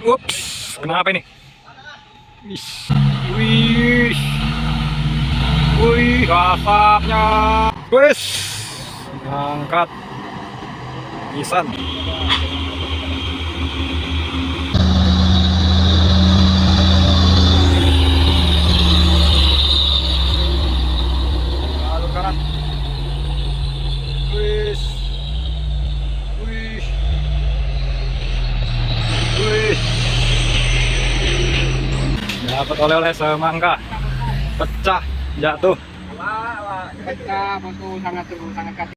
Ups, kenapa ini? Wih, wih, asapnya. Wis, angkat Nissan. Jalur kanan. Wis, wih, wih. Dapat oleh-oleh semangka, pecah, jatuh. Pecah, bosku, sangat sungguh sangat kasih.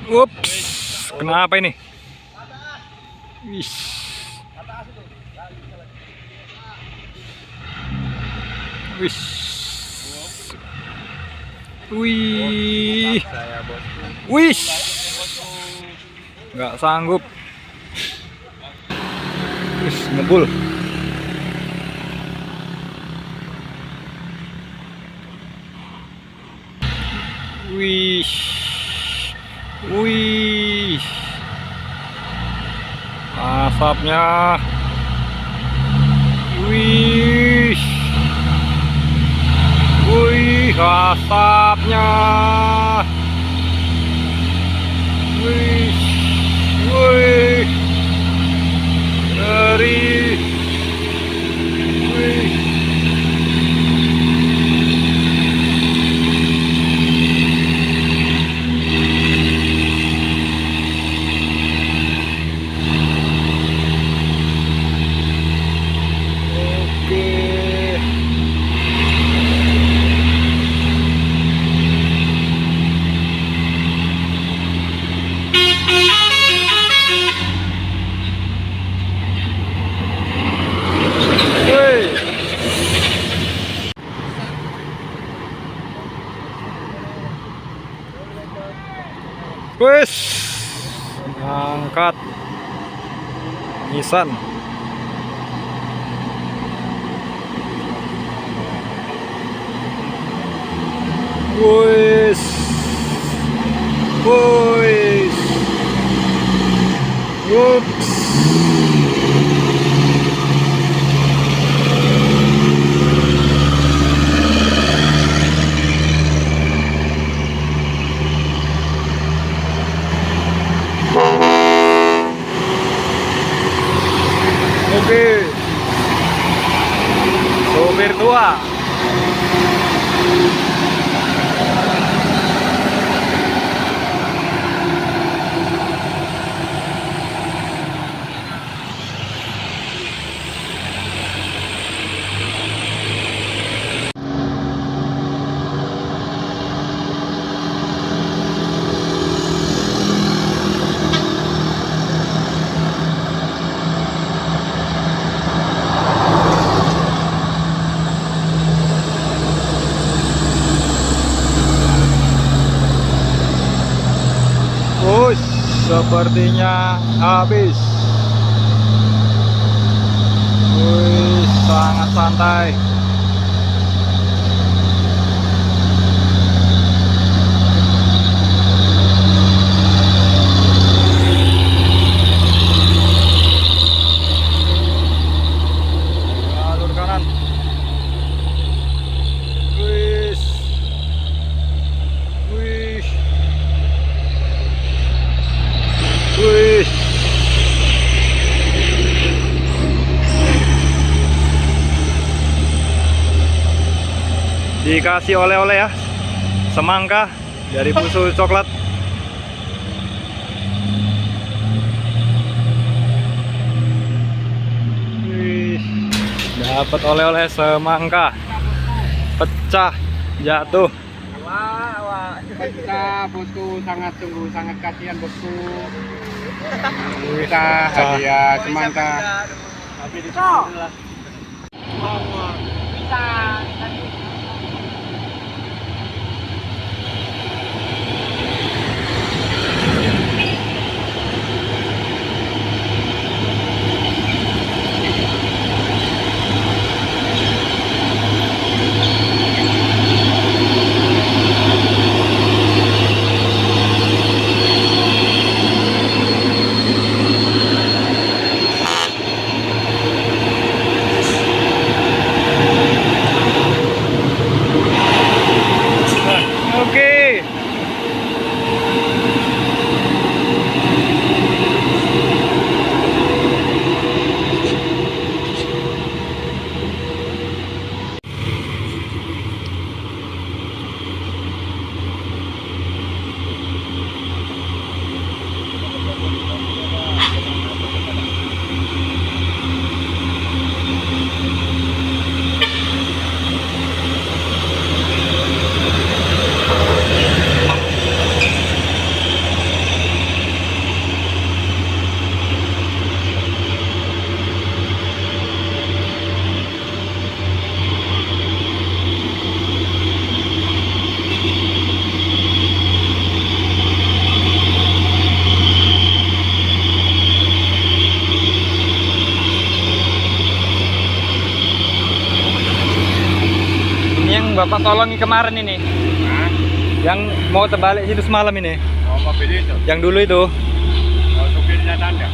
Ups, kenapa ini? Wih. Wih. Wih. Wih. Nggak sanggup. Wih, ngebul. Wih. Wih. Asapnya. Wih. Wih, asapnya. Wih. Wih. Ngeri. Wih. Wis, angkat Nissan. Wis, wis, ups. Oke, sopir tua. Sepertinya habis. Wih, sangat santai. Jalur kanan. Wih. Wih. Wih. Dikasih oleh-oleh ya, semangka dari Pusu Coklat. Wih, dapat oleh-oleh semangka, pecah, jatuh. Pecah, bosku, sangat sungguh sangat kasihan, bosku. Kita hadiah semangka. Bapak tolongi kemarin ini. Hah? Yang mau terbalik situ semalam ini. Oh, mobil itu. Yang dulu itu. Oh, supirnya Tanda.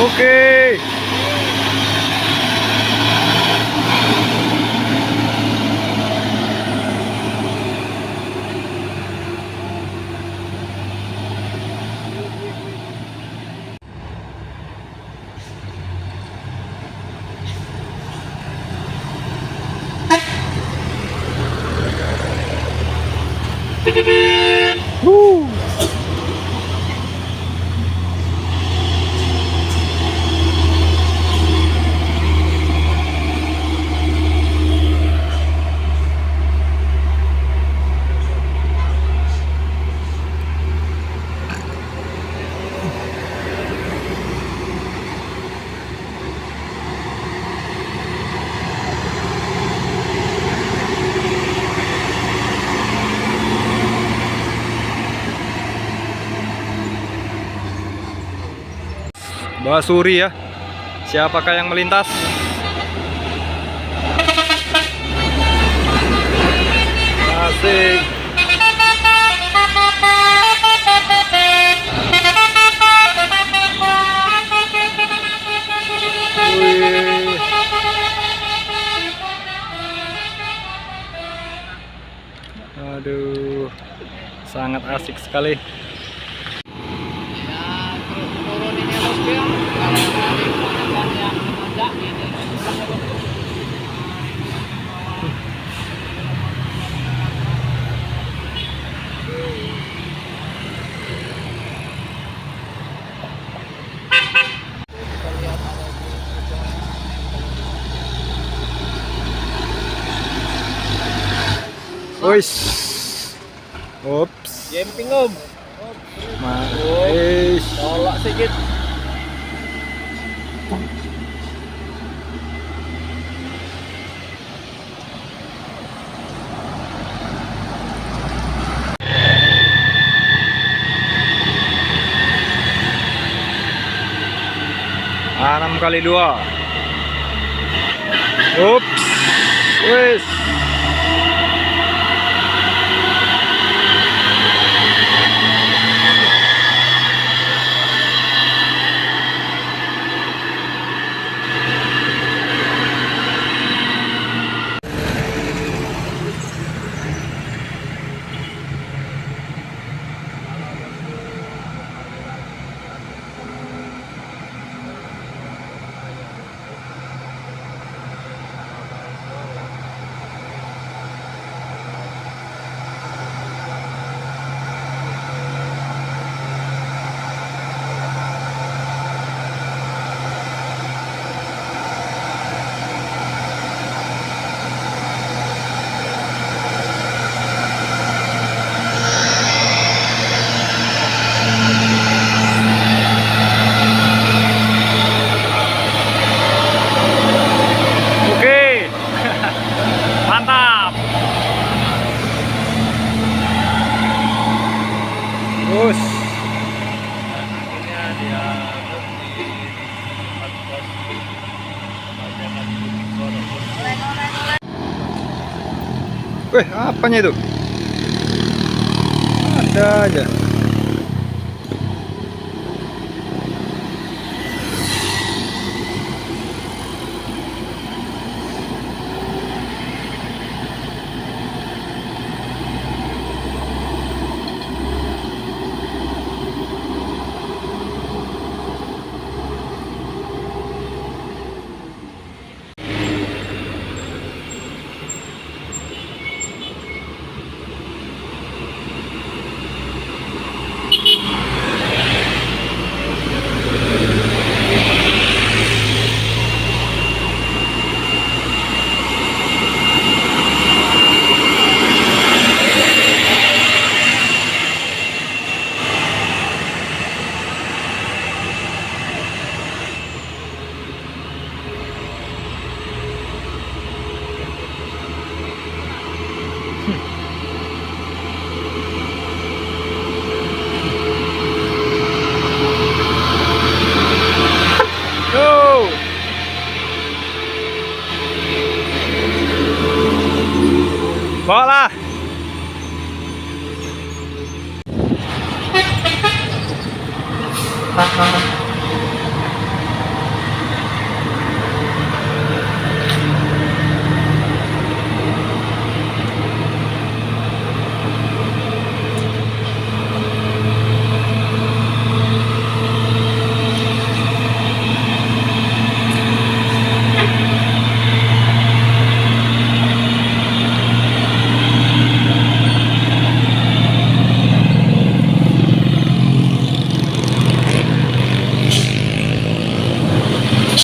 Oke. Woo. Bawa suri ya. Siapakah yang melintas? Asik. Wih. Aduh, sangat asik sekali. Wis. Ups. Jemping om. Mas. Tolak sedikit. Enam kali 2. Ups. Wis. Mantap. Terus. Wih, apanya itu? Ada aja.